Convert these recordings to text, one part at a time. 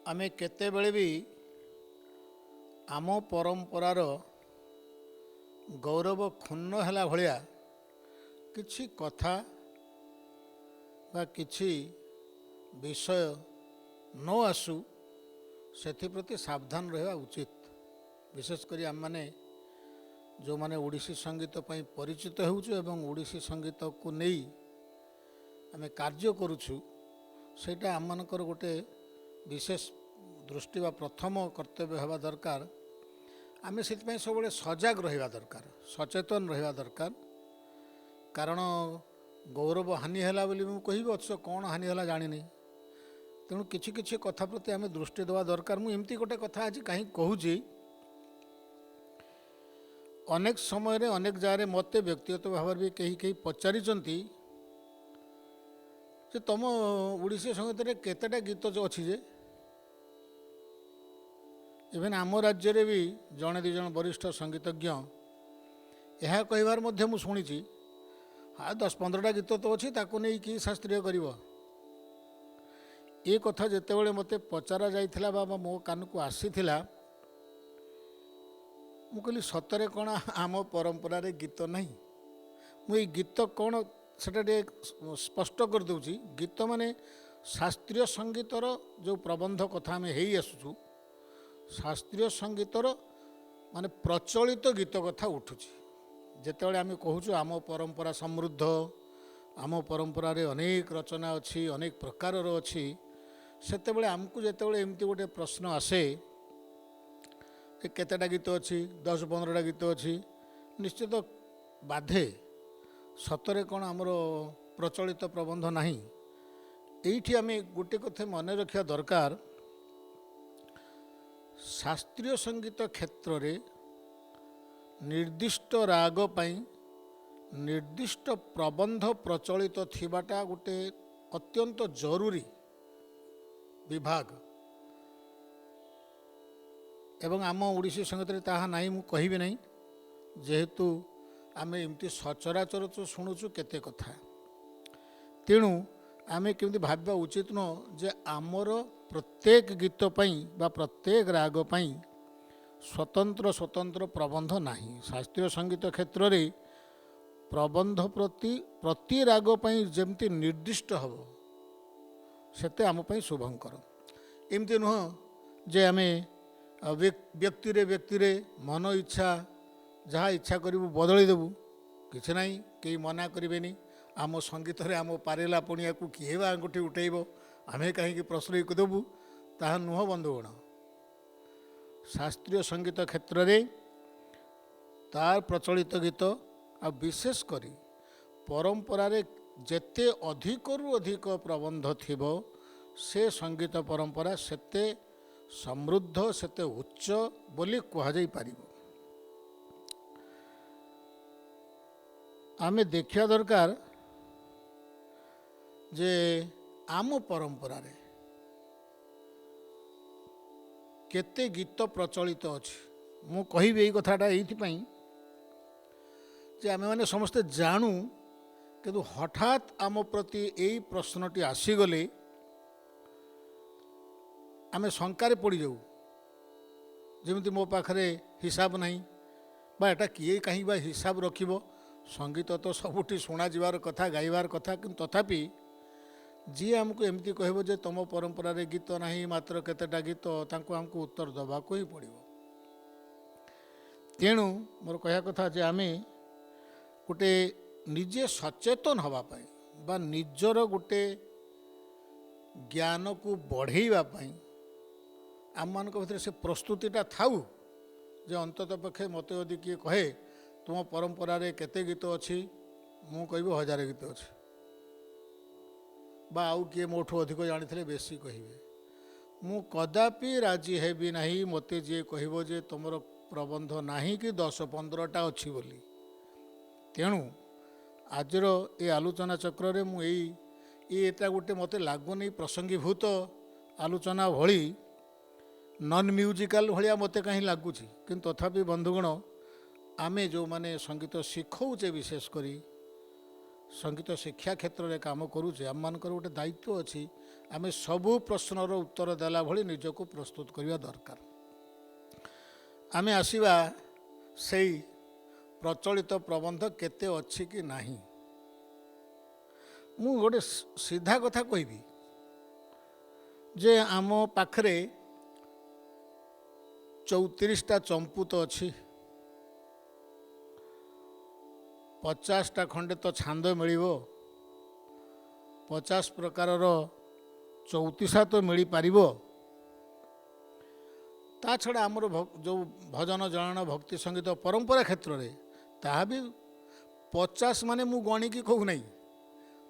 आमे केतेबेले भी आम परंपरार गौरव क्षुण्ण होला भलिया किछि कथा बा किछि विषय न आसु सेप्रति सावधान रहा उचित। विशेषकर आम मैंने जो माने ओडिसी संगीत पई परिचित होउछु एवं ओडिसी संगीत को नहीं आम कार्य करुछु सेटा आम मानकर गोटे विशेष दृष्टि व प्रथम कर्तव्य हवा दरकार। आम से सब सजग रहा दरकार, सचेतन रहा दरकार। कारण गौरव हानि है बोली मुझे कह अच्छे कौन हानि है जानी तेणु किछि किछि कथा प्रति आम दृष्टि देवा दरकार। मुझे गोटे कथा आज कहीं कहूँ अनेक समय अनेक जगह मत व्यक्तिगत भाव भी कहीं कहीं पचारि तुम ओडिसी संगीत में केतेटा गीत जो अच्छी जे इवेन आम राज्य रे भी जड़े दिज वरिष्ठ संगीतज्ञ यह कहबार मु शुणी हाँ 10-15टा गीत तो अच्छी ताकू नहीं कि शास्त्रीय कर ये कथा जितेबाला मत पचरा जाइथिला बा मो कान को आसीथिला मु कहली सतरे कौन आम परंपरा रे गीत नहीं। मुई गीत कौन सेटा स्पष्ट कर दूची। गीत माने शास्त्रीय संगीतर जो प्रबंध कथा आम हेई आसुचु शास्त्रीय संगीतर माने प्रचलित गीत कथा उठुची। जेतेबेले आम कहूँ आम परंपरा समृद्ध, आम परंपरा रे अनेक रचना अच्छी, अनेक प्रकार अच्छी, सेतेबेले आमको जेतेबेले एमती गोटे प्रश्न आसे केतेटा गीत अच्छी 10-15टा गीत अच्छी निश्चित बाधे सतरे कौन आमर प्रचलित प्रबंध नहीं। एइठी आम गोटे कथा मन रखा दरकार। शास्त्रीय संगीत क्षेत्र में निर्दिष्ट राग पाई निर्दिष्ट प्रबंध प्रचलित थिबाटा गोटे अत्यंत जरूरी विभाग एवं आम ओडिसी संगीत में ताहा नहीं मु कहिबे नहीं जेहेतु आम एमती सचराचर तो शुणुचु केते कथा तेणु आम केमती भाबा उचित न जे आमर प्रत्येक गीत पई बा प्रत्येक राग पई स्वतंत्र स्वतंत्र प्रबंध नहीं। शास्त्रीय संगीत क्षेत्र में प्रबंध प्रति राग पई जेमती निर्दिष्ट हम सेते आम पई शुभंकर। एमती नुह जे आम व्यक्ति रे मन इच्छा जहाँ इच्छा करूँ बदली देबू किसी ना कहीं मना करें। आम संगीत रे आम पारेला पणिया को किए बा आंगुठी उठेब आम कहीं प्रश्रय देबू ताहा नुह बंधुगण। शास्त्रीय संगीत क्षेत्र में तार प्रचलित गीत आ विशेष करी परंपरा रे जेते अधिक रु अधिक प्रबंध थिबो से संगीत परंपरा सेते समृद्ध सेते उच्च बोली कह जाई पारिबो। आमे देखिया दरकार जे आम परंपरा रे केते गीत प्रचलित अच्छी। मु कहिबे एई कथाटा एइथिपई जे आमे माने समस्ते जानू किंतु हठात आम प्रति एई प्रश्नटी आसीगले आमे शंकार पड़ जाऊ जमीती मो पाखरे हिसाब नहीं बा एटा किए कहीं बा हिसाब रखिबो। संगीत तो सबुठी शुणा जीवार कथा गाइबार कथा किंतु तथापि जी आमको एमती कहबो जे तुम परंपरा रे गीत नहीं मात्र केतेटा गीत तांको हमको उत्तर दबा को ही पड़िबो। तेणु मोर कहया कथा जे आमे गोटे निजे सचेतन हवा पाई बा निजर गोटे ज्ञान को बढ़ेइबा पाई आम मान भर से प्रस्तुतिटा थाऊ जे अंतत पक्षे मत यदि किए कहे तुम परंपरा रे केते गीत अच्छी मु कहबो 1000 गीत अच्छी बा आउ किए मोठू अधिक जानी बेसी कहे मु कदापि राजी हेबी नहीं मते जी कहबो जे तुमर प्रबंध नहीं कि 10-15टा अच्छी बोली। तेणु आजर ये आलोचना चक्र रे मु एटा गोटे मते लागुनी प्रसंगीभूत आलोचना भली नॉन म्यूजिकल भाया मते कहीं लगुच किंतु तथापि बंधुगण आमे जो माने संगीत शिखौचे विशेष करी संगीत शिक्षा क्षेत्र में काम करुचे आम मान गोटे दायित्व अच्छी आम सबू प्रश्नर उत्तर देला भली निजको प्रस्तुत करने दरकार। आम आसवा से प्रचलित प्रबंध केते अच्छी कि नहीं। मु गोटे सीधा कथा कहबी जे आम पाखरे 34टा चंपूत अच्छी 50टा खंडे तो छांद मिल 50 प्रकार चौतीसा तो मिल पार। ता छड़ा आमर जो भजन जनाण भक्ति संगीत परंपरा क्षेत्र में ता भी 50 माने मु गणिकी कहू नहीं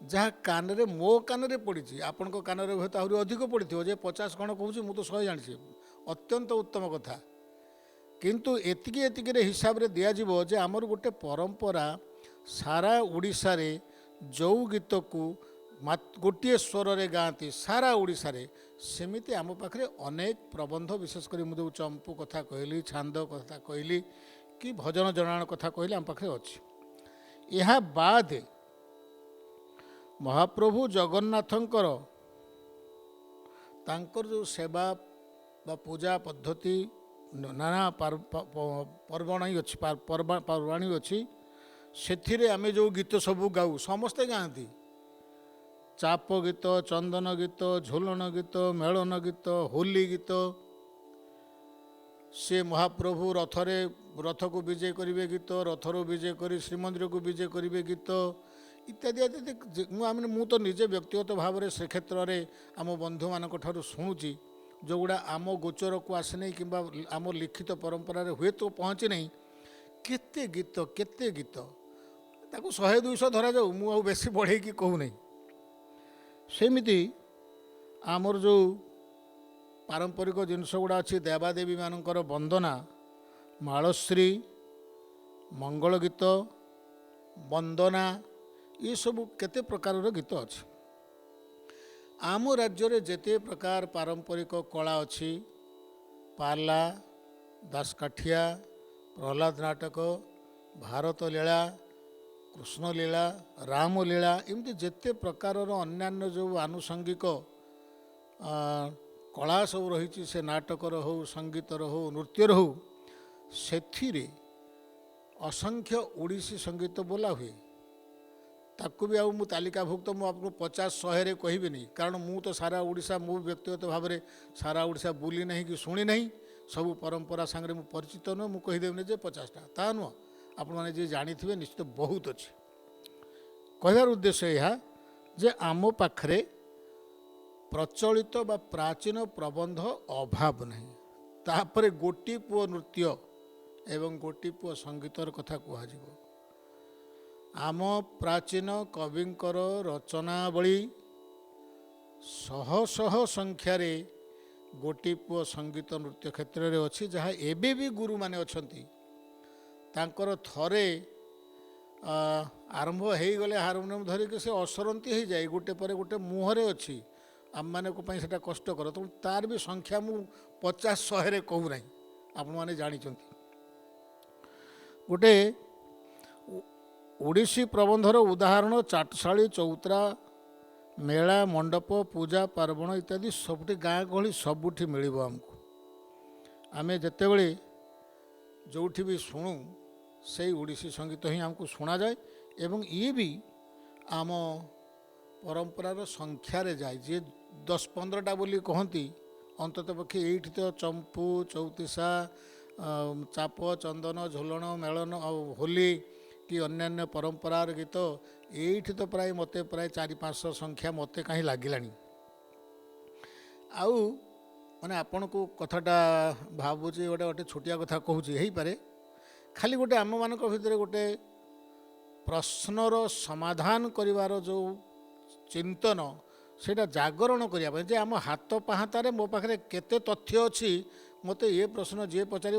जहाँ कान रे मो कान रे पड़ी आपण कान रे हूँ आहरी अधिक पड़ी जे 50 कौन कहूँ मुझे तो 100 जानी अत्यंत उत्तम कथा। किंतु एतिकी एतिकी हिसाब रे दिया जिवो जे आमर गोटे परंपरा सारा ओडिशा रे जो गीत को गोटे स्वर रे गाँति सारा ओडिशा रे सेमिति आम पाखे अनेक प्रबंध विशेषकर मुझे चंपू कथा कहली छांद कथा कहली कि भजन जनाण कथा कहली आम पाखे अच्छी। यह बाद महाप्रभु जगन्नाथंकर तांकर जो सेवा बा पूजा पद्धति नाना पर्वणी अच्छी पर्वाणी अच्छी से आमे जो गीत सब गाऊ समस्ते गाँति चाप गीत चंदन गीत झोलन गीत मेलन गीत होली गीत से महाप्रभु रथ को विजय करेंगे गीत रथर विजय कर श्रीमंदिर को विजय करेंगे गीत इत्यादि इत्यादि मु तो निजे व्यक्तिगत भाव में से क्षेत्र में आम बंधु मान शुणुची जो गुड़ा आम गोचर को आसे नहीं कि आम लिखित परंपरा हुए तो पहुँची नहीं केते गीत ताको 100-200 धरा जाऊ मु बेसी बढ़े कि कहू नहीं। सेमिति आमर जो पारंपरिक जिनस गुड़ा अच्छी देवादेवी मानकर वंदना मालश्री मंगल गीत वंदना ये सब केते प्रकार गीत अच्छी। आम राज्य रे जेते प्रकार पारंपरिक कला अच्छी पाला दासकाठिया प्रहलाद नाटक भारत लीला कृष्ण लीला राम लीला एमती जेते प्रकार अन्यान्य जो आनुषंगिक कला सब रही से नाटकर हो संगीतर हो नृत्यर हो से असंख्य ओडिसी संगीत बोला हुए ताकू भी आउ तालिकाभुक्त मु आपको 50-100 रे कहबी नहीं कारण मु तो सारा ओडिशा मु व्यक्तिगत भाव में सारा ओडिशा बुली नहीं कि शुणी नहीं सबू परंपरा सांगे मु परिचित नुह मु कहीदेवनी जे 50टा ता नुह आपण मैंने जी जानी थे निश्चित बहुत अच्छे। कहबार उद्देश्य यह जे आम पाखरे प्रचलित बा प्राचीन प्रबंध अभाव नहीं तापर गोटी पुओ नृत्य एवं गोटी पुओ संगीतर कथा कहुब आम प्राचीन कविंकर रचनावली शह शह संख्यार गोटी पुओ संगीत नृत्य क्षेत्र में अच्छी जहाँ एबे भी गुरु माने अच्छी तांकर थरे आरंभ हो गले हारमोनियम धरिक से असरती हो जाए गोटे पर गोटे मुहरे अच्छी आम मान से कष्टकर तेणु तार भी संख्या मु 50-100 कहू ना आपण मैंने जानी गोटे ओडिसी प्रबंधर उदाहरण चाटशाली चौतरा मेला मंडप पूजा पार्वण इत्यादि सबुठी गाँ गहली सबुठी मिल आमको आमे जितेबले जोठी भी शुणु से ओडिसी संगीत ही आमको शुणा जाए एवं ये भी आम परंपरार संख्यार जाए जी 10-15टा बोली कहती अंतत पक्षे ये तो चंपू चौतीसा चाप चंदन झोलन मेलन होली कि अन्यान्य परंपरार गीत ये तो प्राय मत प्राय 400-500 संख्या मत कहीं लगिलानी आउ माने आपण को कथाटा भावुची गोटे गोटे छोटिया कथा कहूँ पारे खाली गोटे आम मान भितर गोटे प्रश्नर समाधान करिवार जो चिंतन सेटा जागरण करने जे आम हाथ पाहातारे मो पाखे केते तथ्य अच्छी मत ये प्रश्न जी पचार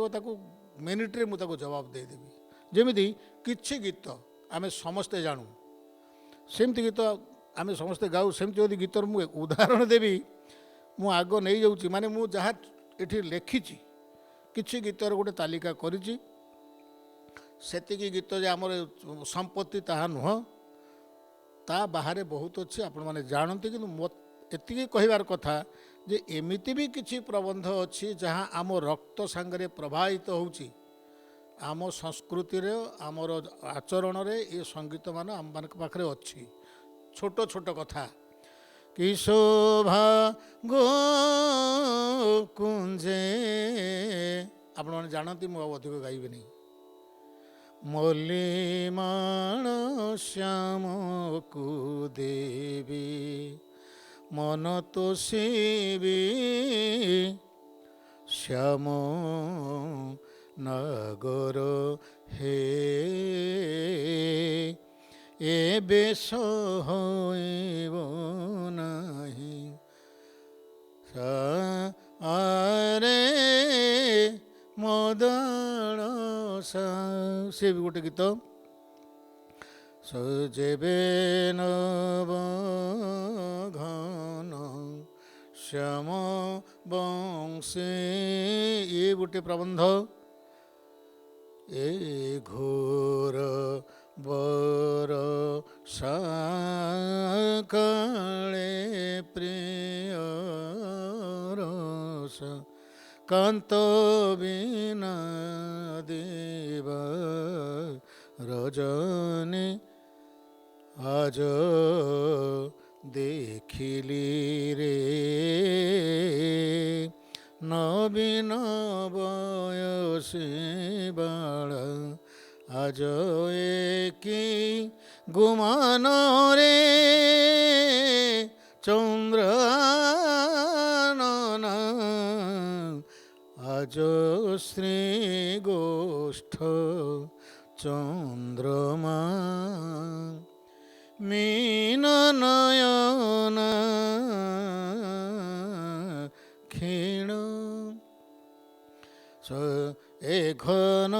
मिनिट्रे मुझे जवाब देदेवी जमीती किछि गीत आम समस्ते जानू सेमती गीत आम समस्ते गाऊ सेमती यदि गीतर मु उदाहरण देवी मु आग नहीं जाऊँगी माने मु जहाँ ये लिखी किछि गीतर गोटे तालिका करिछि सेतिकी गीत जे आमर संपत्ति ताहा नुह ତା ବାହାରେ ବହୁତ ଅଛି ଆପଣମାନେ ଜାଣନ୍ତି, କିନ୍ତୁ ଏତିକି କହିବାର କଥା ଯେ ଏମିତି ବି କିଛି ପ୍ରବନ୍ଧ ଅଛି ଯାହା ଆମ ରକ୍ତ ସାଙ୍ଗରେ ପ୍ରବାହିତ ହେଉଛି। ଆମ ସଂସ୍କୃତିରେ ଆମର ଆଚରଣରେ ଏ ସଙ୍ଗୀତମାନ ଆମମାନଙ୍କ ପାଖରେ ଅଛି। ଛୋଟ ଛୋଟ କଥା କି ଶୋଭା ଗୋ କୁଞ୍ଜେ, ଆପଣମାନେ ଜାଣନ୍ତି, ମୁଁ ଆଉ ଅଧିକ ଗାଇବିନି। ମଲ୍ଲିମାଳ ଶ୍ୟାମକୁ ଦେବି ମନ ତୋଷିବି, ଶ୍ୟାମ ନଗର ହେ ଏବେ ସହଇବ ନାହିଁ। ଆରେ ମଦଳ ସେ ବି ଗୋଟେ ଗୀତ। ସଜେବେ ନବ ଘନ ଶ୍ୟାମ ବଂଶୀ, ଇଏ ଗୋଟେ ପ୍ରବନ୍ଧ। ଏ ଘୋର ବର ସକାଳେ ପ୍ରିୟ ରସ କାନ୍ତ ବିନା ଦେବା ରଜନୀ, আজ দেখিলি রে নবীন বয়সী বাড়া, আজ কি গুমান রে চন্দ্রানন, আজ শ্রী গোষ্ঠ চন্দ্রমা মীন নয়ন ক্ষীণ। এ ঘন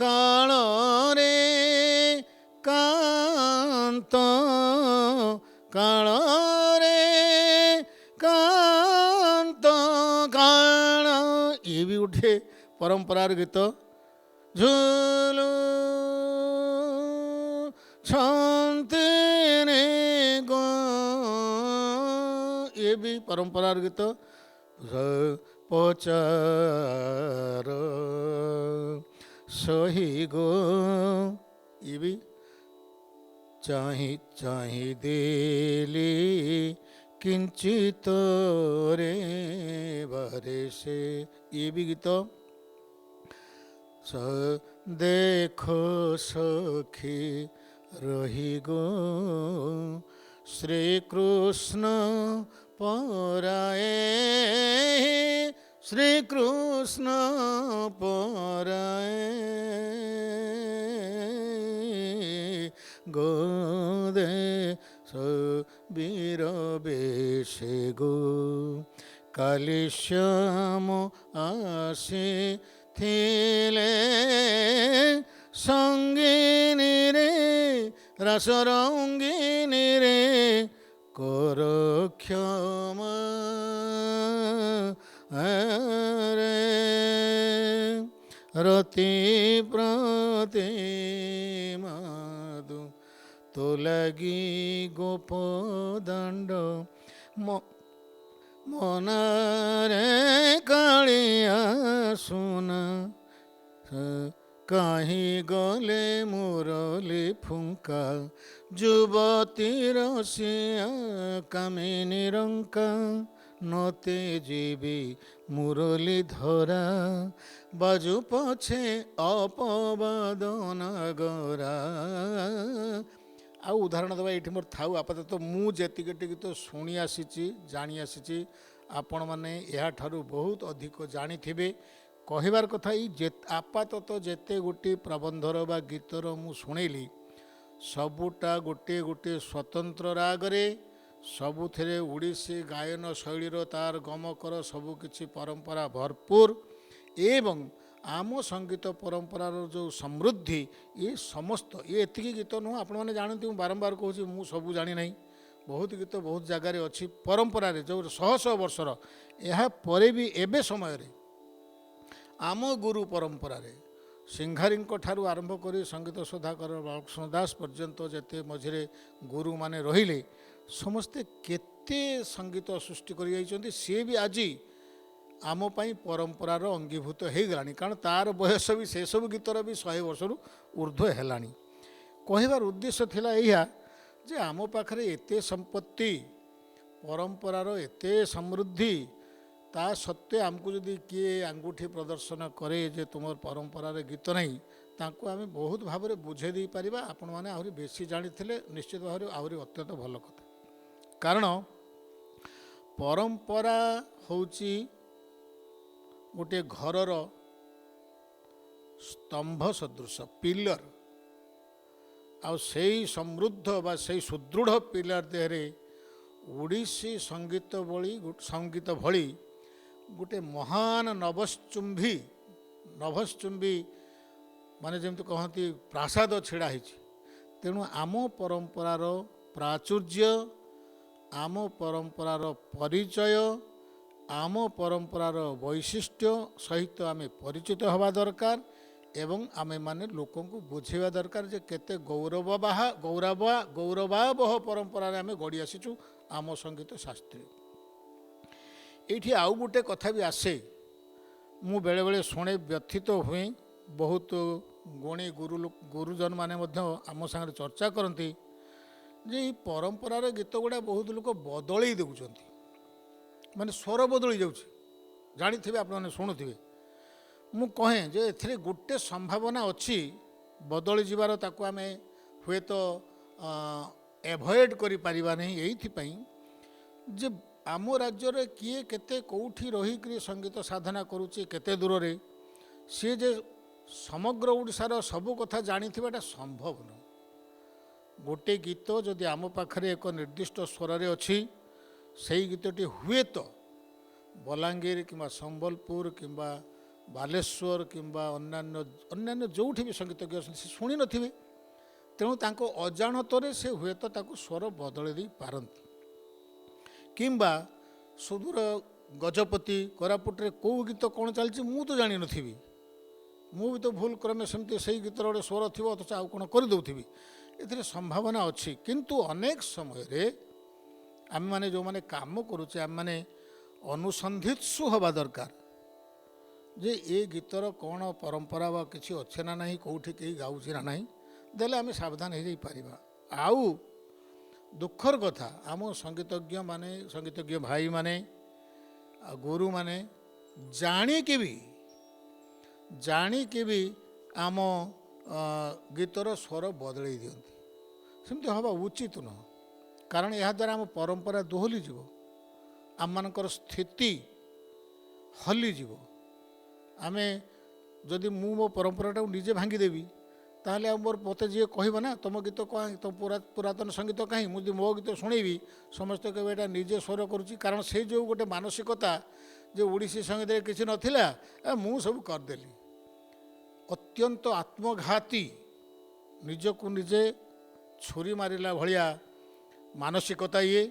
কাଳରେ কান্ত, କାଳରେ କାନ୍ତ କାଳ, ଇଏ ବି ଗୋଟେ ପରମ୍ପରାର ଗୀତ। ଝୁଲୁ ଛନ୍ତିରେ ଗো, ଇଏ ବି ପରମ୍ପରାର ଗୀତ। ପଚାର ସହି ଗୋ, ଇଏ ବି ଚାହିଁ ଚାହିଁ ଦେଲି କିଞ୍ଚିତ ରେ ବାରେ ସେ, ଇଏ ବି ଗୀତ। ଦେଖ ସଖୀ ରହି ଗୋ ଶ୍ରୀକୃଷ୍ଣ ପରାଏ, ଶ୍ରୀକୃଷ୍ଣ ପରାଏ ଗୋ ଦେ ବୀର ବେଶେ ଗୋ, କାଲି ଶ୍ୟାମ ଆସି ଥିଲେ ସଙ୍ଗିନୀ ରେ ରାସ ରଙ୍ଗିନୀ ରେ କର କ୍ଷମା ରେ, ରତି ପ୍ରତି ମାଦୁ ତୋ ଲାଗି ଗୋପ ଦାଣ୍ଡ, ମନରେ କାଳିଆ ସୁନା, କାହିଁ ଗଲେ ମୁରଲି ଫୁଙ୍କା, ଯୁବତୀର ସିଆ କାମିନୀ ରଙ୍କା, ନତେ ଯିବି ମୁରଲି ଧରା, ବାଜୁ ପଛେ ଅପବାଦନା ଗରା। ଆଉ ଉଦାହରଣ ଦେବା ଏଇଠି ମୋର ଥାଉ। ଆପାତତଃ ମୁଁ ଯେତିକି ଗୀତ ଶୁଣି ଆସିଛି, ଜାଣି ଆସିଛି, ଆପଣମାନେ ଏହାଠାରୁ ବହୁତ ଅଧିକ ଜାଣିଥିବେ। କହିବାର କଥା ଏଇ ଆପାତତଃ ଯେତେ ଗୋଟିଏ ପ୍ରବନ୍ଧର ବା ଗୀତର ମୁଁ ଶୁଣେଇଲି, ସବୁଟା ଗୋଟିଏ ଗୋଟିଏ ସ୍ୱତନ୍ତ୍ର ରାଗରେ, ସବୁଥିରେ ଓଡ଼ିଶୀ ଗାୟନ ଶୈଳୀର ତାର ଗମକର ସବୁକିଛି ପରମ୍ପରା ଭରପୁର, ଏବଂ ଆମ ସଙ୍ଗୀତ ପରମ୍ପରାର ଯେଉଁ ସମୃଦ୍ଧି, ଏ ସମସ୍ତ ଏତିକି ଗୀତ ନୁହଁ। ଆପଣମାନେ ଜାଣନ୍ତି, ମୁଁ ବାରମ୍ବାର କହୁଛି, ମୁଁ ସବୁ ଜାଣିନାହିଁ। ବହୁତ ଗୀତ ବହୁତ ଜାଗାରେ ଅଛି ପରମ୍ପରାରେ, ଯେଉଁ ଶହ ଶହ ବର୍ଷର। ଏହା ପରେ ବି ଏବେ ସମୟରେ ଆମ ଗୁରୁ ପରମ୍ପରାରେ सिंघारीଙ୍କ ଠାରୁ ଆରମ୍ଭ କରି ସଙ୍ଗୀତ ସୁଧାକର ବାଳକୃଷ୍ଣ ଦାସ ପର୍ଯ୍ୟନ୍ତ ଯେତେ ମଝିରେ ଗୁରୁମାନେ ରହିଲେ ସମସ୍ତେ କେତେ ସଙ୍ଗୀତ ସୃଷ୍ଟି କରିଯାଇଛନ୍ତି। ସିଏ ବି ଆଜି ଆମ ପାଇଁ ପରମ୍ପରାର ଅଙ୍ଗୀଭୂତ ହେଇଗଲାଣି, କାରଣ ତାର ବୟସ ବି ସେସବୁ ଗୀତର ବି 100 ବର୍ଷରୁ ଉର୍ଦ୍ଧ୍ୱ ହେଲାଣି। କହିବାର ଉଦ୍ଦେଶ୍ୟ ଥିଲା ଏଇଆ ଯେ ଆମ ପାଖରେ ଏତେ ସମ୍ପତ୍ତି, ପରମ୍ପରାର ଏତେ ସମୃଦ୍ଧି, ତା ସତ୍ତ୍ୱେ ଆମକୁ ଯଦି କିଏ ଆଙ୍ଗୁଠି ପ୍ରଦର୍ଶନ କରେ ଯେ ତୁମର ପରମ୍ପରାରେ ଗୀତ ନାହିଁ, ତାଙ୍କୁ ଆମେ ବହୁତ ଭାବରେ ବୁଝାଇ ଦେଇପାରିବା। ଆପଣମାନେ ଆହୁରି ବେଶୀ ଜାଣିଥିଲେ ନିଶ୍ଚିତ ଭାବରେ ଆହୁରି ଅତ୍ୟନ୍ତ ଭଲ କଥା। କାରଣ ପରମ୍ପରା ହେଉଛି ଗୋଟିଏ ଘରର ସ୍ତମ୍ଭ ସଦୃଶ, ପିଲର। ଆଉ ସେଇ ସମୃଦ୍ଧ ବା ସେଇ ସୁଦୃଢ଼ ପିଲର ଦେହରେ ଓଡ଼ିଶୀ ସଙ୍ଗୀତ ଭଳି ଗୋଟେ ମହାନ ନଭଶ୍ଚୁମ୍ବୀ ମାନେ ଯେମିତି କହନ୍ତି ପ୍ରାସାଦ ଛିଡ଼ା ହେଇଛି। ତେଣୁ ଆମ ପରମ୍ପରାର ପ୍ରାଚୁର୍ଯ୍ୟ, ଆମ ପରମ୍ପରାର ପରିଚୟ, ଆମ ପରମ୍ପରାର ବୈଶିଷ୍ଟ୍ୟ ସହିତ ଆମେ ପରିଚିତ ହେବା ଦରକାର ଏବଂ ଆମେମାନେ ଲୋକଙ୍କୁ ବୁଝେଇବା ଦରକାର ଯେ କେତେ ଗୌରବାବହ ପରମ୍ପରାରେ ଆମେ ଗଢ଼ି ଆସିଛୁ ଆମ ସଙ୍ଗୀତ ଶାସ୍ତ୍ରୀୟ। ଏଇଠି ଆଉ ଗୋଟେ କଥା ବି ଆସେ, ମୁଁ ବେଳେବେଳେ ଶୁଣେ, ବ୍ୟଥିତ ହୁଏ। ବହୁତ ଗୁଣୀ ଗୁରୁଜନମାନେ ମଧ୍ୟ ଆମ ସାଙ୍ଗରେ ଚର୍ଚ୍ଚା କରନ୍ତି ଯେ ଏଇ ପରମ୍ପରାର ଗୀତ ଗୁଡ଼ା ବହୁତ ଲୋକ ବଦଳେଇ ଦେଉଛନ୍ତି, ମାନେ ସ୍ୱର ବଦଳି ଯାଉଛି। ଜାଣିଥିବେ, ଆପଣମାନେ ଶୁଣୁଥିବେ। ମୁଁ କହେ ଯେ ଏଥିରେ ଗୋଟେ ସମ୍ଭାବନା ଅଛି ବଦଳି ଯିବାର, ତାକୁ ଆମେ ହୁଏତ ଏଭଏଡ଼ କରିପାରିବା ନାହିଁ। ଏଇଥିପାଇଁ ଯେ ଆମ ରାଜ୍ୟରେ କିଏ କେତେ କେଉଁଠି ରହିକରି ସଙ୍ଗୀତ ସାଧନା କରୁଛି, କେତେ ଦୂରରେ, ସିଏ ଯେ ସମଗ୍ର ଓଡ଼ିଶାର ସବୁ କଥା ଜାଣିଥିବାଟା ସମ୍ଭବ ନୁହେଁ। ଗୋଟେ ଗୀତ ଯଦି ଆମ ପାଖରେ ଏକ ନିର୍ଦ୍ଦିଷ୍ଟ ସ୍ୱରରେ ଅଛି, ସେଇ ଗୀତଟି ହୁଏତ ବଲାଙ୍ଗୀର କିମ୍ବା ସମ୍ବଲପୁର କିମ୍ବା ବାଲେଶ୍ୱର କିମ୍ବା ଅନ୍ୟାନ୍ୟ ଯେଉଁଠି ବି ସଙ୍ଗୀତଜ୍ଞ ଅଛନ୍ତି ସେ ଶୁଣି ନଥିବେ। ତେଣୁ ତାଙ୍କ ଅଜାଣତରେ ସେ ହୁଏତ ତାକୁ ସ୍ୱର ବଦଳେଇ ଦେଇ ପାରନ୍ତି। କିମ୍ବା ସୁଦୂର ଗଜପତି କୋରାପୁଟରେ କେଉଁ ଗୀତ କ'ଣ ଚାଲିଛି ମୁଁ ତ ଜାଣିନଥିବି, ମୁଁ ବି ତ ଭୁଲ କ୍ରମେ ସେମିତି ସେଇ ଗୀତର ଗୋଟେ ସ୍ୱର ଥିବ ଅଥଚ ଆଉ କ'ଣ କରିଦେଉଥିବି। ଏଥିରେ ସମ୍ଭାବନା ଅଛି। କିନ୍ତୁ ଅନେକ ସମୟରେ ଆମେମାନେ ଯେଉଁମାନେ କାମ କରୁଛେ, ଆମେମାନେ ଅନୁସନ୍ଧିତ୍ସୁ ହେବା ଦରକାର ଯେ ଏ ଗୀତର କ'ଣ ପରମ୍ପରା ବା କିଛି ଅଛି ନା ନାହିଁ, କେଉଁଠି କେହି ଗାଉଛି ନା ନାହିଁ, ଦେଲେ ଆମେ ସାବଧାନ ହେଇଯାଇପାରିବା। ଆଉ ଦୁଃଖର କଥା, ଆମ ସଙ୍ଗୀତଜ୍ଞ ଭାଇମାନେ ଆଉ ଗୁରୁମାନେ ଜାଣିକି ବି ଆମ ଗୀତର ସ୍ୱର ବଦଳେଇ ଦିଅନ୍ତି। ସେମିତି ହେବା ଉଚିତ ନୁହଁ, କାରଣ ଏହାଦ୍ୱାରା ଆମ ପରମ୍ପରା ଦୋହଲିଯିବ, ଆମମାନଙ୍କର ସ୍ଥିତି ହଲିଯିବ। ଆମେ ଯଦି ମୁଁ ମୋ ପରମ୍ପରାଟାକୁ ନିଜେ ଭାଙ୍ଗିଦେବି, ତାହେଲେ ଆଉ ମୋତେ ଯିଏ କହିବ ନା ତୁମ ଗୀତ କାହିଁ, ତୁମ ପୁରାତନ ସଙ୍ଗୀତ କାହିଁ, ମୁଁ ଯଦି ମୋ ଗୀତ ଶୁଣେଇବି ସମସ୍ତେ କହିବେ ଏଇଟା ନିଜେ ସ୍ୱର କରୁଛି। କାରଣ ସେଇ ଯେଉଁ ଗୋଟେ ମାନସିକତା ଯେ ଓଡ଼ିଶୀ ସଙ୍ଗୀତରେ କିଛି ନଥିଲା, ମୁଁ ସବୁ କରିଦେଲି, ଅତ୍ୟନ୍ତ ଆତ୍ମଘାତୀ, ନିଜକୁ ନିଜେ ଛୁରୀ ମାରିଲା ଭଳିଆ ମାନସିକତା ଇଏ।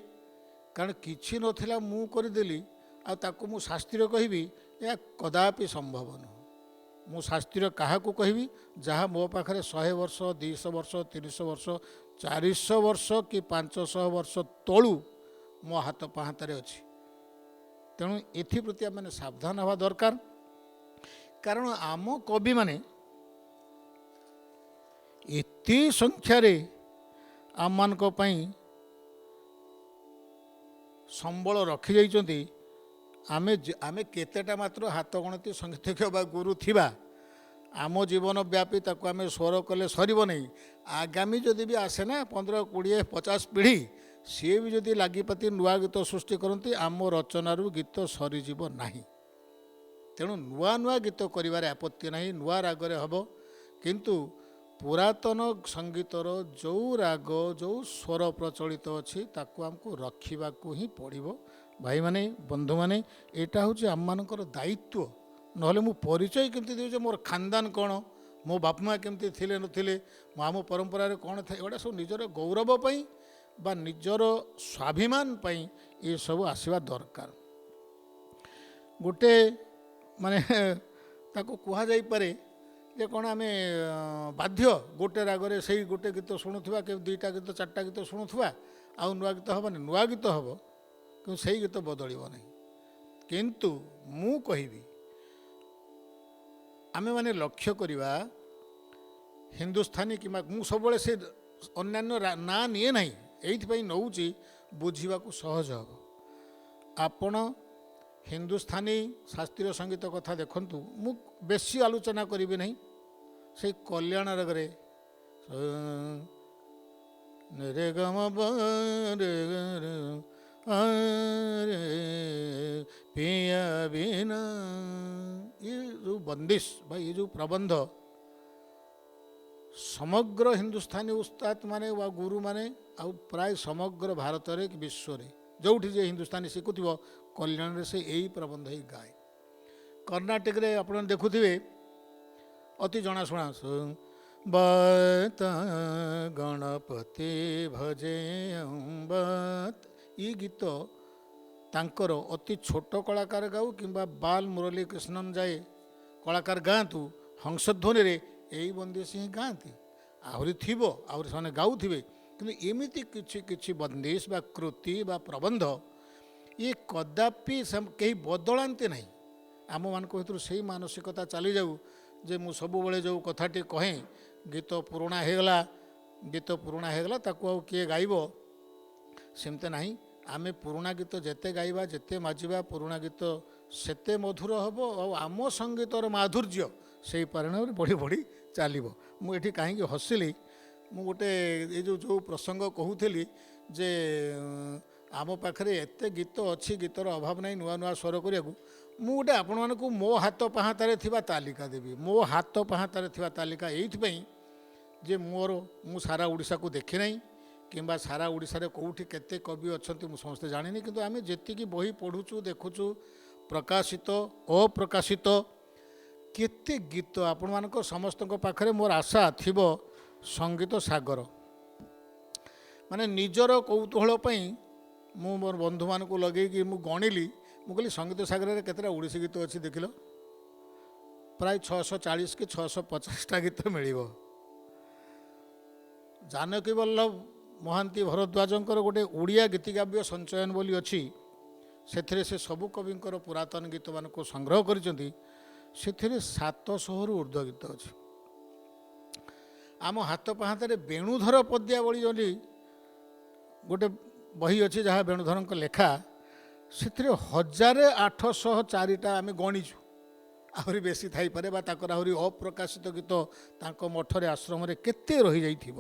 କାରଣ କିଛି ନଥିଲା, ମୁଁ କରିଦେଲି, ଆଉ ତାକୁ ମୁଁ ଶାସ୍ତ୍ରୀୟ କହିବି, ଏହା କଦାପି ସମ୍ଭବ ନୁହଁ। ମୁଁ ଶାସ୍ତ୍ରୀୟ କାହାକୁ କହିବି? ଯାହା ମୋ ପାଖରେ 100 ବର୍ଷ, 200 ବର୍ଷ, 300 ବର୍ଷ, 400 ବର୍ଷ କି 500 ବର୍ଷ ତଳୁ ମୋ ହାତ ପାହାନ୍ତାରେ ଅଛି। ତେଣୁ ଏଥିପ୍ରତି ଆମେ ସାବଧାନ ହେବା ଦରକାର। କାରଣ ଆମ କବିମାନେ ଏତେ ସଂଖ୍ୟାରେ ଆମମାନଙ୍କ ପାଇଁ ସମ୍ବଳ ରଖିଯାଇଛନ୍ତି, ଆମେ କେତେଟା ମାତ୍ର ହାତ ଗଣତି ସଙ୍ଗୀତଜ୍ଞ ବା ଗୁରୁ ଥିବା। ଆମ ଜୀବନ ବ୍ୟାପୀ ତାକୁ ଆମେ ସ୍ୱର କଲେ ସରିବ ନାହିଁ। ଆଗାମୀ ଯଦି ବି ଆସେ ନା 15, 20, 50 ପିଢ଼ି, ସିଏ ବି ଯଦି ଲାଗିପାତି ନୂଆ ଗୀତ ସୃଷ୍ଟି କରନ୍ତି, ଆମ ରଚନାରୁ ଗୀତ ସରିଯିବ ନାହିଁ। ତେଣୁ ନୂଆ ଗୀତ କରିବାରେ ଆପତ୍ତି ନାହିଁ, ନୂଆ ରାଗରେ ହେବ। କିନ୍ତୁ ପୁରାତନ ସଙ୍ଗୀତର ଯେଉଁ ରାଗ, ଯେଉଁ ସ୍ୱର ପ୍ରଚଳିତ ଅଛି, ତାକୁ ଆମକୁ ରଖିବାକୁ ହିଁ ପଡ଼ିବ। ଭାଇମାନେ, ବନ୍ଧୁମାନେ, ଏଇଟା ହେଉଛି ଆମମାନଙ୍କର ଦାୟିତ୍ୱ। ନହେଲେ ମୁଁ ପରିଚୟ କେମିତି ଦେଉଛି, ମୋର ଖାନଦାନ କ'ଣ, ମୋ ବାପା ମା' କେମିତି ଥିଲେ ନଥିଲେ, ଆମ ପରମ୍ପରାରେ କ'ଣ ଥାଏ, ଏଗୁଡ଼ା ସବୁ ନିଜର ଗୌରବ ପାଇଁ ବା ନିଜର ସ୍ୱାଭିମାନ ପାଇଁ ଏସବୁ ଆସିବା ଦରକାର। ଗୋଟେ ମାନେ ତାକୁ କୁହାଯାଇପାରେ ଯେ କ'ଣ ଆମେ ବାଧ୍ୟ ଗୋଟେ ରାଗରେ ସେଇ ଗୋଟେ ଗୀତ ଶୁଣୁଥିବା କି ଦୁଇଟା ଗୀତ ଚାରିଟା ଗୀତ ଶୁଣୁଥିବା ଆଉ ନୂଆ ଗୀତ ହେବନି? ନୂଆ ଗୀତ ହେବ କିନ୍ତୁ ସେଇ ଗୀତ ବଦଳିବ ନାହିଁ। କିନ୍ତୁ ମୁଁ କହିବି ଆମେମାନେ ଲକ୍ଷ୍ୟ କରିବା ହିନ୍ଦୁସ୍ତାନୀ କିମ୍ବା ମୁଁ ସବୁବେଳେ ସେ ଅନ୍ୟାନ୍ୟ ନାଁ ନିଏ ନାହିଁ, ଏଇଥିପାଇଁ ନେଉଛି ବୁଝିବାକୁ ସହଜ ହେବ। ଆପଣ ହିନ୍ଦୁସ୍ତାନୀ ଶାସ୍ତ୍ରୀୟ ସଙ୍ଗୀତ କଥା ଦେଖନ୍ତୁ, ମୁଁ ବେଶୀ ଆଲୋଚନା କରିବି ନାହିଁ। ସେଇ କଲ୍ୟାଣ ରାଗରେ ରେ ଗମ ପିଆ ବିନା, ଏ ଯେଉଁ ବନ୍ଦିଶ ବା ଏ ଯେଉଁ ପ୍ରବନ୍ଧ ସମଗ୍ର ହିନ୍ଦୁସ୍ତାନୀ ଉସ୍ତାଦ ମାନେ ବା ଗୁରୁମାନେ ଆଉ ପ୍ରାୟ ସମଗ୍ର ଭାରତରେ କି ବିଶ୍ୱରେ ଯେଉଁଠି ଯେ ହିନ୍ଦୁସ୍ତାନୀ ଶିଖୁଥିବ କଲ୍ୟାଣରେ ସେ ଏଇ ପ୍ରବନ୍ଧ ହିଁ ଗାଏ। କର୍ଣ୍ଣାଟକରେ ଆପଣ ଦେଖୁଥିବେ ଅତି ଜଣାଶୁଣା ବତ ଗଣପତି ଭଜେ ଅମ୍ବତ, ଏ ଗୀତ ତାଙ୍କର ଅତି ଛୋଟ କଳାକାର ଗାଉ କିମ୍ବା ବାଲ ମୁରଲୀ କୃଷ୍ଣନ ଯାଏ କଳାକାର ଗାଆନ୍ତୁ, ହଂସଧ୍ୱନିରେ ଏଇ ବନ୍ଦିଶ ହିଁ ଗାଆନ୍ତି। ଆହୁରି ଥିବ, ଆହୁରି ସେମାନେ ଗାଉଥିବେ, କିନ୍ତୁ ଏମିତି କିଛି କିଛି ବନ୍ଦିଶ ବା କୃତି ବା ପ୍ରବନ୍ଧ ଇଏ କଦାପି କେହି ବଦଳାନ୍ତି ନାହିଁ। ଆମମାନଙ୍କ ଭିତରୁ ସେଇ ମାନସିକତା ଚାଲିଯାଉ ଯେ ମୁଁ ସବୁବେଳେ ଯେଉଁ କଥାଟି କହେଁ ଗୀତ ପୁରୁଣା ହେଇଗଲା ତାକୁ ଆଉ କିଏ ଗାଇବ, ସେମିତି ନାହିଁ। ଆମେ ପୁରୁଣା ଗୀତ ଯେତେ ଗାଇବା ଯେତେ ମାଜିବା ପୁରୁଣା ଗୀତ ସେତେ ମଧୁର ହେବ ଆଉ ଆମ ସଙ୍ଗୀତର ମାଧୁର୍ଯ୍ୟ ସେଇ ପରିଣାମରେ ବଢ଼ି ବଢ଼ି ଚାଲିବ। ମୁଁ ଏଠି କାହିଁକି ହସିଲି, ମୁଁ ଗୋଟେ ଏଇ ଯେଉଁ ପ୍ରସଙ୍ଗ କହୁଥିଲି ଯେ ଆମ ପାଖରେ ଏତେ ଗୀତ ଅଛି, ଗୀତର ଅଭାବ ନାହିଁ ନୂଆ ନୂଆ ସ୍ୱର କରିବାକୁ। ମୁଁ ଗୋଟେ ଆପଣମାନଙ୍କୁ ମୋ ହାତ ପାହାନ୍ତାରେ ଥିବା ତାଲିକା ଦେବି। ମୋ ହାତ ପାହାନ୍ତାରେ ଥିବା ତାଲିକା ଏଇଥିପାଇଁ ଯେ ମୁଁ ସାରା ଓଡ଼ିଶାକୁ ଦେଖି ନାହିଁ କିମ୍ବା ସାରା ଓଡ଼ିଶାରେ କେଉଁଠି କେତେ କବି ଅଛନ୍ତି ମୁଁ ସମସ୍ତେ ଜାଣିନି, କିନ୍ତୁ ଆମେ ଯେତିକି ବହି ପଢ଼ୁଛୁ ଦେଖୁଛୁ ପ୍ରକାଶିତ ଅପ୍ରକାଶିତ କେତେ ଗୀତ ଆପଣମାନଙ୍କ ସମସ୍ତଙ୍କ ପାଖରେ ମୋର ଆଶା ଥିବ ସଙ୍ଗୀତ ସାଗର। ମାନେ ନିଜର କୌତୂହଳ ପାଇଁ ମୁଁ ମୋର ବନ୍ଧୁମାନଙ୍କୁ ଲଗେଇକି ମୁଁ ଗଣିଲି, ମୁଁ କହିଲି ସଙ୍ଗୀତ ସାଗରରେ କେତେଟା ଓଡ଼ିଶୀ ଗୀତ ଅଛି ଦେଖିଲ? ପ୍ରାୟ 640 କି 650ଟା ଗୀତ ମିଳିବ। ଜାନକୀ ବଲ୍ଲଭ ମହାନ୍ତି ଭରଦ୍ୱାଜଙ୍କର ଗୋଟେ ଓଡ଼ିଆ ଗୀତିକାବ୍ୟ ସଞ୍ଚୟନ ବୋଲି ଅଛି, ସେଥିରେ ସେ ସବୁ କବିଙ୍କର ପୁରାତନ ଗୀତମାନଙ୍କୁ ସଂଗ୍ରହ କରିଛନ୍ତି। ସେଥିରେ 700ରୁ ଉର୍ଦ୍ଧ୍ୱ ଗୀତ ଅଛି। ଆମ ହାତ ପାହାନ୍ତାରେ ବେଣୁଧର ପଦ୍ୟାବଳୀ ବୋଲି ଗୋଟେ ବହି ଅଛି ଯାହା ବେଣୁଧରଙ୍କ ଲେଖା, ସେଥିରେ 1804ଟା ଆମେ ଗଣିଛୁ, ଆହୁରି ବେଶୀ ଥାଇପାରେ ବା ତାଙ୍କର ଆହୁରି ଅପ୍ରକାଶିତ ଗୀତ ତାଙ୍କ ମଠରେ ଆଶ୍ରମରେ କେତେ ରହିଯାଇଥିବ।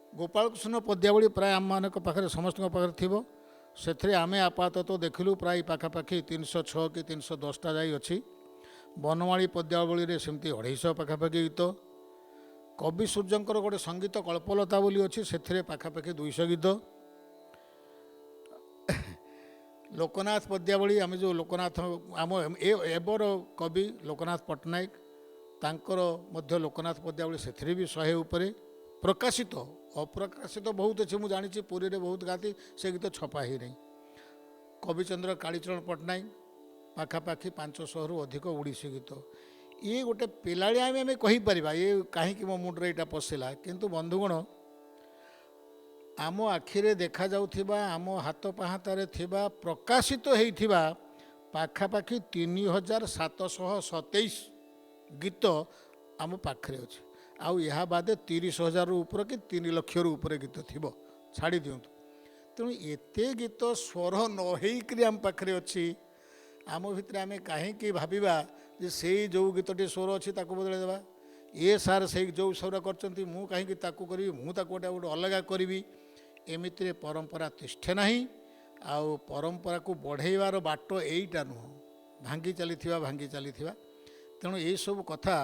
ଗୋପାଳକୃଷ୍ଣ ପଦ୍ୟାବଳୀ ପ୍ରାୟ ଆମମାନଙ୍କ ପାଖରେ ସମସ୍ତଙ୍କ ପାଖରେ ଥିବ, ସେଥିରେ ଆମେ ଆପାତତଃ ଦେଖିଲୁ ପ୍ରାୟ ପାଖାପାଖି 306 କି 310ଟା ଯାଇ ଅଛି। ବନମାଳୀ ପଦ୍ୟାବଳୀରେ ସେମିତି 250 ପାଖାପାଖି ଗୀତ। କବି ସୂର୍ଯ୍ୟଙ୍କର ଗୋଟେ ସଙ୍ଗୀତ କଳ୍ପଲତା ବୋଲି ଅଛି, ସେଥିରେ ପାଖାପାଖି 200 ଗୀତ। ଲୋକନାଥ ପଦ୍ୟାବଳୀ, ଆମେ ଯେଉଁ ଲୋକନାଥ ଆମ ଏବର କବି ଲୋକନାଥ ପଟ୍ଟନାୟକ, ତାଙ୍କର ମଧ୍ୟ ଲୋକନାଥ ପଦ୍ୟାବଳୀ, ସେଥିରେ ବି 100 ଉପରେ। ପ୍ରକାଶିତ ଅପ୍ରକାଶିତ ବହୁତ ଅଛି, ମୁଁ ଜାଣିଛି ପୁରୀରେ ବହୁତ ଗାଆନ୍ତି, ସେ ଗୀତ ଛପା ହେଇନାହିଁ। କବିଚନ୍ଦ୍ର କାଳୀଚରଣ ପଟ୍ଟନାୟକ ପାଖାପାଖି 500ରୁ ଅଧିକ ଓଡ଼ିଶୀ ଗୀତ। ଇଏ ଗୋଟେ ପିଲାଳି ଆମେ କହିପାରିବା, ଇଏ କାହିଁକି ମୋ ମୁଣ୍ଡରେ ଏଇଟା ପଶିଲା, କିନ୍ତୁ ବନ୍ଧୁଗଣ ଆମ ଆଖିରେ ଦେଖାଯାଉଥିବା ଆମ ହାତ ପାହାନ୍ତାରେ ଥିବା ପ୍ରକାଶିତ ହେଇଥିବା ପାଖାପାଖି 3727 ଗୀତ ଆମ ପାଖରେ ଅଛି। ଆଉ ଏହା ବାଦେ 30,000ରୁ ଉପରେ କି 3 ଲକ୍ଷରୁ ଉପରେ ଗୀତ ଥିବ, ଛାଡ଼ି ଦିଅନ୍ତୁ। ତେଣୁ ଏତେ ଗୀତ ସ୍ୱର ନ ହେଇକରି ଆମ ପାଖରେ ଅଛି, ଆମ ଭିତରେ ଆମେ କାହିଁକି ଭାବିବା ଯେ ସେଇ ଯେଉଁ ଗୀତଟି ସ୍ୱର ଅଛି ତାକୁ ବଦଳାଇ ଦେବା, ସାର୍ ସେଇ ଯେଉଁ ସ୍ୱର କରିଛନ୍ତି ମୁଁ କାହିଁକି ତାକୁ କରିବି, ମୁଁ ତାକୁ ଗୋଟେ ଅଲଗା କରିବି। ଏମିତିରେ ପରମ୍ପରା ତିଷ୍ଠେ ନାହିଁ। ଆଉ ପରମ୍ପରାକୁ ବଢ଼େଇବାର ବାଟ ଏଇଟା ନୁହଁ, ଭାଙ୍ଗି ଚାଲିଥିବା। ତେଣୁ ଏଇସବୁ କଥା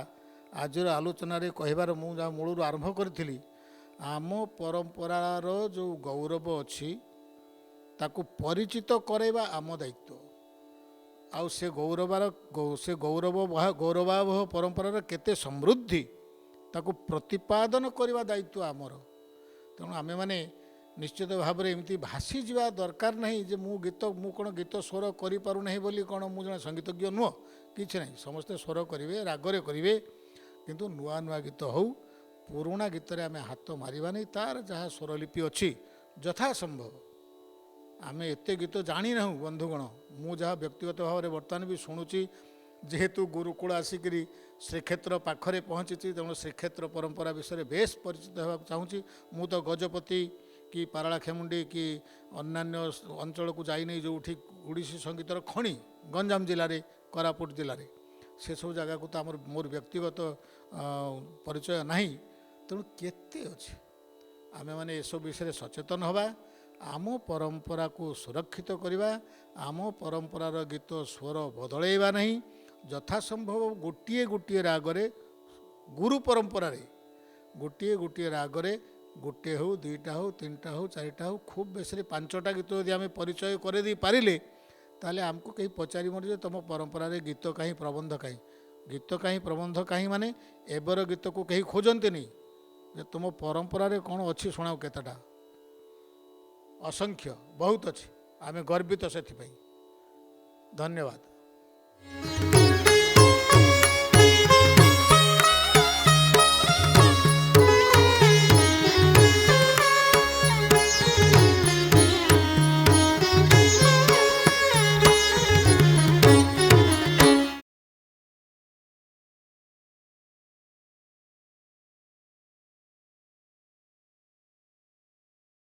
ଆଜିର ଆଲୋଚନାରେ କହିବାର ମୁଁ ଯାହା ମୂଳରୁ ଆରମ୍ଭ କରିଥିଲି, ଆମ ପରମ୍ପରାର ଯେଉଁ ଗୌରବ ଅଛି ତାକୁ ପରିଚିତ କରାଇବା ଆମ ଦାୟିତ୍ୱ। ଆଉ ସେ ଗୌରବାବହ ପରମ୍ପରାର କେତେ ସମୃଦ୍ଧି ତାକୁ ପ୍ରତିପାଦନ କରିବା ଦାୟିତ୍ୱ ଆମର। ତେଣୁ ଆମେମାନେ ନିଶ୍ଚିତ ଭାବରେ ଏମିତି ଭାସିଯିବା ଦରକାର ନାହିଁ ଯେ ମୁଁ କ'ଣ ଗୀତ ସ୍ୱର କରିପାରୁନାହିଁ ବୋଲି କ'ଣ ମୁଁ ଜଣେ ସଙ୍ଗୀତଜ୍ଞ ନୁହଁ, କିଛି ନାହିଁ। ସମସ୍ତେ ସ୍ୱର କରିବେ, ରାଗରେ କରିବେ, କିନ୍ତୁ ନୂଆ ନୂଆ ଗୀତ ହଉ, ପୁରୁଣା ଗୀତରେ ଆମେ ହାତ ମାରିବାନି। ତାର ଯାହା ସ୍ୱରଲିପି ଅଛି ଯଥାସମ୍ଭବ ଆମେ ଏତେ ଗୀତ ଜାଣିନାହୁଁ ବନ୍ଧୁଗଣ। ମୁଁ ଯାହା ବ୍ୟକ୍ତିଗତ ଭାବରେ ବର୍ତ୍ତମାନ ବି ଶୁଣୁଛି, ଯେହେତୁ ଗୁରୁକୁଳ ଆସିକରି ଶ୍ରୀକ୍ଷେତ୍ର ପାଖରେ ପହଞ୍ଚିଛି, ତେଣୁ ଶ୍ରୀକ୍ଷେତ୍ର ପରମ୍ପରା ବିଷୟରେ ବେଶ ପରିଚିତ ହେବାକୁ ଚାହୁଁଛି। ମୁଁ ତ ଗଜପତି କି ପାରଳାଖେମୁଣ୍ଡି କି ଅନ୍ୟାନ୍ୟ ଅଞ୍ଚଳକୁ ଯାଇନି, ଯେଉଁଠି ଓଡ଼ିଶୀ ସଙ୍ଗୀତର ଖଣି ଗଞ୍ଜାମ ଜିଲ୍ଲାରେ, କୋରାପୁଟ ଜିଲ୍ଲାରେ, ସେସବୁ ଜାଗାକୁ ତ ମୋର ବ୍ୟକ୍ତିଗତ ପରିଚୟ ନାହିଁ। ତେଣୁ କେତେ ଅଛି, ଆମେମାନେ ଏସବୁ ବିଷୟରେ ସଚେତନ ହେବା, ଆମ ପରମ୍ପରାକୁ ସୁରକ୍ଷିତ କରିବା, ଆମ ପରମ୍ପରାର ଗୀତ ସ୍ୱର ବଦଳାଇବା ନାହିଁ। ଯଥାସମ୍ଭବ ଗୋଟିଏ ଗୋଟିଏ ରାଗରେ, ଗୁରୁ ପରମ୍ପରାରେ ଗୋଟିଏ ଗୋଟିଏ ରାଗରେ, ଗୋଟିଏ ହେଉ, ଦୁଇଟା ହେଉ, ତିନିଟା ହେଉ, ଚାରିଟା ହେଉ, ଖୁବ୍ ବେଶୀରେ 5ଟା ଗୀତ ଯଦି ଆମେ ପରିଚୟ କରିଦେଇ ପାରିଲେ, ତାହେଲେ ଆମକୁ କେହି ପଚାରିବନି ଯେ ତୁମ ପରମ୍ପରାରେ ଗୀତ କାହିଁ, ପ୍ରବନ୍ଧ କାହିଁ। ଗୀତ କାହିଁ, ପ୍ରବନ୍ଧ କାହିଁ ମାନେ ଏବେର ଗୀତକୁ କେହି ଖୋଜନ୍ତିନି ଯେ ତୁମ ପରମ୍ପରାରେ କ'ଣ ଅଛି ଶୁଣାଉ। କେତେଟା? ଅସଂଖ୍ୟ, ବହୁତ ଅଛି। ଆମେ ଗର୍ବିତ ସେଥିପାଇଁ। ଧନ୍ୟବାଦ।